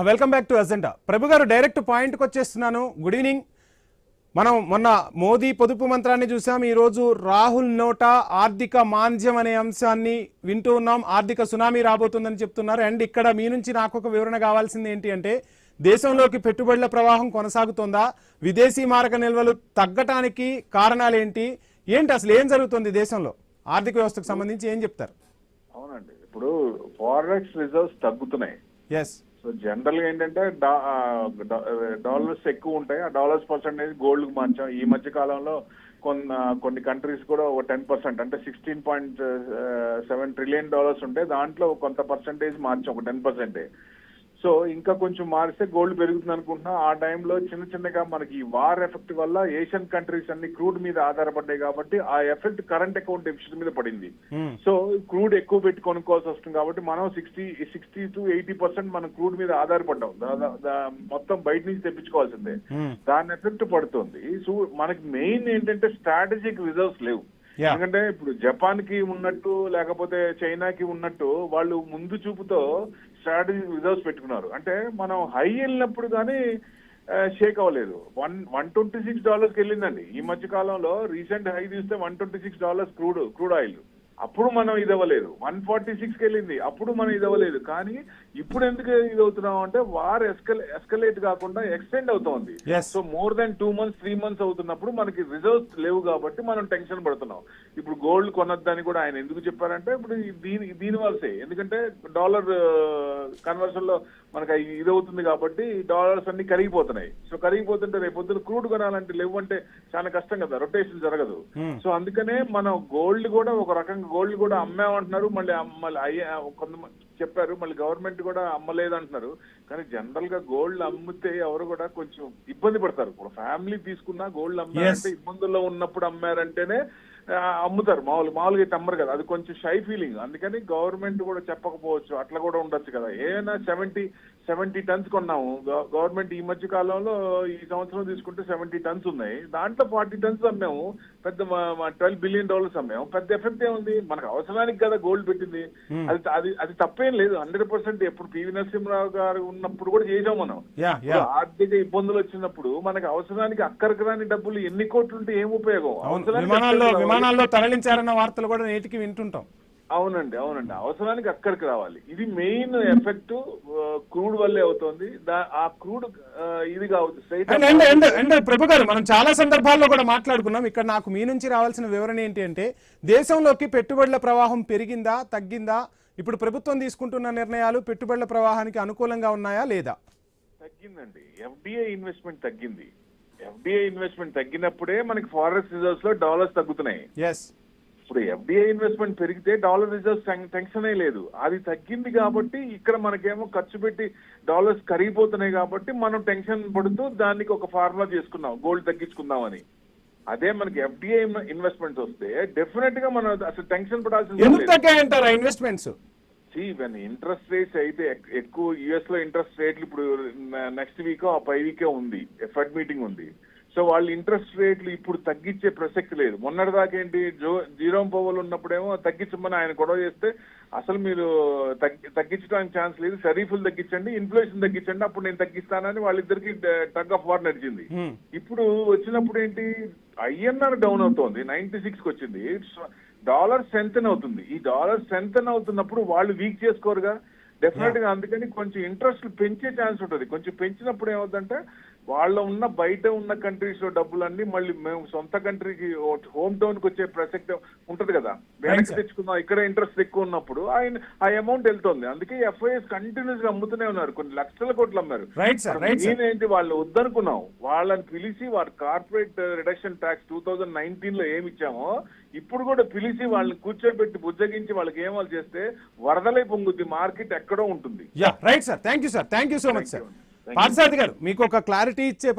Welcome back to agenda. Prabhu గారు, direct పాయింట్కి వచ్చేస్తున్నాను. Good evening. మనం మొన్న మోదీ పొదుపు మంత్రాన్ని చూసాం. ఈరోజు రాహుల్ నోటా ఆర్థిక మాంద్యం అనే అంశాన్ని వింటూ ఉన్నాం. ఆర్థిక సునామీ రాబోతుందని చెప్తున్నారు. అండ్ ఇక్కడ మీ నుంచి నాకు ఒక వివరణ కావాల్సింది ఏంటి అంటే, దేశంలోకి పెట్టుబడుల ప్రవాహం కొనసాగుతుందా? విదేశీ మారక నిల్వలు తగ్గటానికి కారణాలు ఏంటి? అసలు ఏం జరుగుతుంది దేశంలో? ఆర్థిక వ్యవస్థకు సంబంధించి ఏం చెప్తారు? అవునండి, ఇప్పుడు ఫారెక్స్ రిజర్వ్స్ తగ్గుతున్నాయి. ఎస్. సో జనరల్ గా ఏంటంటే డాలర్స్ ఎక్కువ ఉంటాయి. ఆ డాలర్స్ పర్సెంటేజ్ గోల్డ్ కు మార్చాం. ఈ మధ్య కాలంలో కొన్ని కంట్రీస్ కూడా ఒక 10%, అంటే $16.7 ట్రిలియన్ ఉంటే దాంట్లో కొంత పర్సెంటేజ్ మార్చాం, ఒక 10%. సో ఇంకా కొంచెం మారిస్తే గోల్డ్ పెరుగుతుంది అనుకుంటున్నా. ఆ టైంలో చిన్నగా మనకి ఈ వార్ ఎఫెక్ట్ వల్ల ఏషియన్ కంట్రీస్ అన్ని క్రూడ్ మీద ఆధారపడ్డాయి కాబట్టి ఆ ఎఫెక్ట్ కరెంట్ అకౌంట్ డెఫిసిట్ మీద పడింది. సో క్రూడ్ ఎక్కువ పెట్టి కొనుక్కోవాల్సి వస్తుంది కాబట్టి మనం 60 to 80% మనం క్రూడ్ మీద ఆధారపడ్డాం. మొత్తం బయట నుంచి తెప్పించుకోవాల్సిందే. దాని ఎఫెక్ట్ పడుతుంది. సో మనకి మెయిన్ ఏంటంటే స్ట్రాటజిక్ రిజర్వ్స్ లేవు. ఎందుకంటే ఇప్పుడు జపాన్ కి ఉన్నట్టు లేకపోతే చైనాకి ఉన్నట్టు వాళ్ళు ముందు చూపుతో స్ట్రాటజిక్ రిజర్వ్స్ పెట్టుకున్నారు. అంటే మనం హై వెళ్ళినప్పుడు కానీ షేక్ అవ్వలేదు. $126 వెళ్ళిందండి ఈ మధ్య కాలంలో. రీసెంట్ హై తీస్తే $126 క్రూడ్ ఆయిల్. అప్పుడు మనం ఇది అవ్వలేదు. 146కి వెళ్ళింది, అప్పుడు మనం ఇది అవ్వలేదు. కానీ ఇప్పుడు ఎందుకు ఇది అవుతున్నాం అంటే వార్ ఎస్కలేట్ కాకుండా ఎక్స్టెండ్ అవుతోంది. So more than 2 months 3 months అవుతున్నప్పుడు మనకి రిజర్వ్స్ లేవు కాబట్టి మనం టెన్షన్ పడుతున్నాం. ఇప్పుడు గోల్డ్ కొనొద్దని కూడా ఆయన ఎందుకు చెప్పారంటే ఇప్పుడు దీని వల్లే. ఎందుకంటే డాలర్ కన్వర్షన్ లో మనకి ఇది అవుతుంది కాబట్టి డాలర్స్ అన్ని కరిగిపోతున్నాయి. సో కరిగిపోతుంటే రేపు పొద్దున క్రూడ్ కొనాలంటే లేవు అంటే చాలా కష్టం కదా, రొటేషన్ జరగదు. సో అందుకనే మనం గోల్డ్ కూడా ఒక రకంగా గోల్డ్ కూడా అమ్మామంటున్నారు. మళ్ళీ కొంతమంది చెప్పారు, మళ్ళీ గవర్నమెంట్ కూడా అమ్మలేదు అంటున్నారు. కానీ జనరల్ గా గోల్డ్ అమ్మితే ఎవరు కూడా కొంచెం ఇబ్బంది పడతారు. ఇప్పుడు ఫ్యామిలీ తీసుకున్నా గోల్డ్ అమ్మారంటే ఇబ్బందుల్లో ఉన్నప్పుడు అమ్మారంటేనే అమ్ముతారు. మామూలుగా అయితే అమ్మరు కదా, అది కొంచెం షై ఫీలింగ్. అందుకని గవర్నమెంట్ కూడా చెప్పకపోవచ్చు, అట్లా కూడా ఉండొచ్చు కదా. ఏమైనా 70 టన్స్ కొన్నాము గవర్నమెంట్. ఈ మధ్య కాలంలో ఈ సంవత్సరం తీసుకుంటే 70 టన్స్ ఉన్నాయి. దాంట్లో 40 టన్స్ అమ్మాము. పెద్ద $12 బిలియన్ అమ్మాము. పెద్ద ఎఫెక్ట్ ఏముంది? మనకు అవసరానికి కదా గోల్డ్ పెట్టింది. అది తప్పేం లేదు. 100% ఎప్పుడు పివి నరసింహరావు గారు ఉన్నప్పుడు కూడా చేసాం మనం. ఆర్థిక ఇబ్బందులు వచ్చినప్పుడు మనకి అవసరానికి అక్కడికి రాని డబ్బులు ఎన్ని కోట్లు ఉంటే ఏం ఉపయోగం? విమానాల్లో తరలించారన్న వార్తలు కూడా నేటికి వింటుంటాం. అవునండి, అవసరానికి అక్కడికి రావాలి. ఇది మెయిన్ ఎఫెక్ట్ క్రూడ్ వల్లే అవుతుంది. ఆ క్రూడ్ ఇది కావచ్చు. ప్రభు గారు, మనం చాలా సందర్భాల్లో కూడా మాట్లాడుకున్నాం. ఇక్కడ నాకు మీ నుంచి రావాల్సిన వివరణ ఏంటి అంటే, దేశంలోకి పెట్టుబడుల ప్రవాహం పెరిగిందా తగ్గిందా? ఇప్పుడు ప్రభుత్వం తీసుకుంటున్న నిర్ణయాలు పెట్టుబడుల ప్రవాహానికి అనుకూలంగా ఉన్నాయా లేదా? తగ్గిందండి. ఎఫ్డిఐ ఇన్వెస్ట్మెంట్ తగ్గింది. ఎఫ్డిఐ ఇన్వెస్ట్మెంట్ తగ్గినప్పుడే మనకి ఫారెక్స్ రిజర్వ్స్ లో డాలర్స్ తగ్గుతున్నాయి. ఇప్పుడు ఎఫ్డిఐ ఇన్వెస్ట్మెంట్ పెరిగితే డాలర్ రిజర్వ్స్ టెన్షన్ లేదు. అది తగ్గింది కాబట్టి ఇక్కడ మనకేమో ఖర్చు పెట్టి డాలర్స్ కరిగిపోతున్నాయి కాబట్టి మనం టెన్షన్ పడుతూ దానికి ఒక ఫార్ములా చేసుకున్నాం, గోల్డ్ తగ్గించుకుందామని. అదే మనకి ఎఫ్డిఐ ఇన్వెస్ట్మెంట్స్ వస్తే డెఫినెట్ గా మనం అసలు టెన్షన్ పడాల్సింది. ఇన్వెస్ట్మెంట్స్ ఇంట్రెస్ట్ రేట్స్ అయితే ఎక్కువ యుఎస్ లో ఇంట్రెస్ట్ రేట్లు ఇప్పుడు నెక్స్ట్ వీక్ ఆ పై వీకే ఉంది, ఫెడ్ మీటింగ్ ఉంది. సో వాళ్ళు ఇంట్రెస్ట్ రేట్లు ఇప్పుడు తగ్గించే ప్రసక్తి లేదు. మొన్నటిదాకా ఏంటి, జీరోమ్ పవల్ ఉన్నప్పుడేమో తగ్గించమని ఆయన గొడవ చేస్తే అసలు మీరు తగ్గించడానికి ఛాన్స్ లేదు, షరీఫులు తగ్గించండి, ఇన్ఫ్లేషన్ తగ్గించండి, అప్పుడు నేను తగ్గిస్తానని వాళ్ళిద్దరికి టగ్ ఆఫ్ వార్ నడిచింది. ఇప్పుడు వచ్చినప్పుడు ఏంటి, ఐఎన్ఆర్ డౌన్ అవుతోంది, 96కి వచ్చింది. డాలర్ స్ట్రెంథెన్ అవుతుంది. ఈ డాలర్ స్ట్రెంథెన్ అవుతున్నప్పుడు వాళ్ళు వీక్ చేసుకోరుగా డెఫినెట్ గా. అందుకని కొంచెం ఇంట్రెస్ట్ పెంచే ఛాన్స్ ఉంటుంది. కొంచెం పెంచినప్పుడు ఏమవుతుందంటే వాళ్ళ ఉన్న బయట ఉన్న కంట్రీస్ లో డబ్బులన్నీ మళ్ళీ మేము సొంత కంట్రీకి హోమ్ టౌన్ కి వచ్చే ప్రసక్తి ఉంటది కదా, వెనక్కి తెచ్చుకుందాం. ఇక్కడ ఇంట్రెస్ట్ ఎక్కువ ఉన్నప్పుడు ఆ అమౌంట్ వెళ్తుంది. అందుకే ఎఫ్ఐఎస్ కంటిన్యూస్ గా అమ్ముతూనే ఉన్నారు, కొన్ని లక్షల కోట్లు అమ్మారు. నేనేంటి వాళ్ళు వద్దనుకున్నాం, వాళ్ళని పిలిచి వారి కార్పొరేట్ రిడక్షన్ ట్యాక్స్ 2019 లో ఏమి ఇచ్చామో ఇప్పుడు కూడా పిలిచి వాళ్ళని కూర్చోబెట్టి బుజ్జగించి వాళ్ళకి ఏమాలు చేస్తే వరదలై పొంగుద్ది, మార్కెట్ ఎక్కడో ఉంటుంది. Right sir, thank you so much sir. Parthasarathi garu, మీకు ఒక క్లారిటీ ఇచ్చే